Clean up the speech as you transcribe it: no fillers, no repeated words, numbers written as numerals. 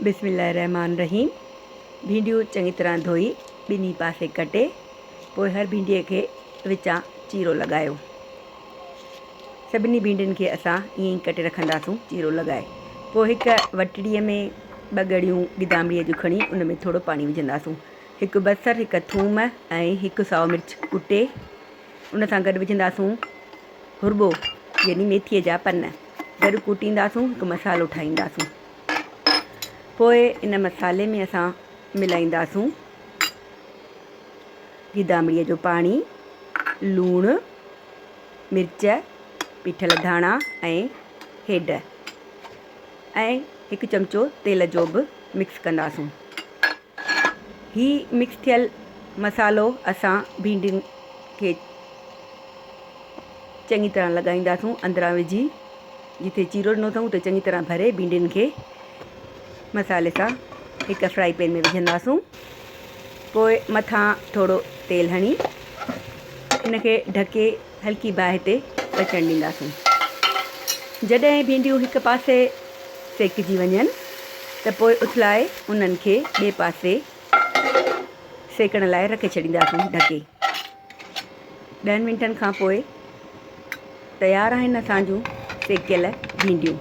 बिस्मिल्लाहिर्रहमानिर्रहीम। भिंडियूं चङी तरह धोई ॿिन्ही पासे कटे पोइ हर भिंडीअ खे विचां चीरो लॻायो। सभिनी भिंडियुनि खे असां ईअं ई कटे रखंदासूं चीरो लॻाए। पोइ हिकु वटड़ीअ में 2 ॻड़ियूं गिदामिड़ीअ जूं खणी उन में थोरो पाणी विझंदासूं। हिकु बसर, हिकु थूम ऐं हिकु साओ मिर्च कुटे उन सां गॾु विझंदासूं हुरॿो यानी मेथीअ जा पन। गॾु कुटींदासूं, हिकु मसालो ठाहींदासूं। पोइ इन मसाले में असां मिलाईंदासूं गिदामिड़ीअ जो पाणी, लूणु, मिर्च, पीठल धाणा ऐं हेड ऐं हिकु चमचो तेल जो बि मिक्स कंदासूं। हीउ मिक्स थियल मसालो असां भिंडियुनि खे चङी तरह लॻाईंदासूं। अंदरां विझी जिते चीरो ॾिनो अथऊं उते चङी तरह भरे भिंडियुनि खे मसाले सां हिकु फ्राई पैन में विझंदासूं। पोइ मथां थोरो तेल हणी हिनखे ढके हल्की बाहि ते पचण ॾींदासूं। जॾहिं भिंडियूं हिकु पासे सेकिजी वञनि त पोइ उथलाए उन्हनि खे ॿिए पासे सेकण लाइ रखे छॾींदासूं ढके। 10 मिंटनि खां पोइ तयारु आहिनि असांजूं सेकियल भिंडियूं।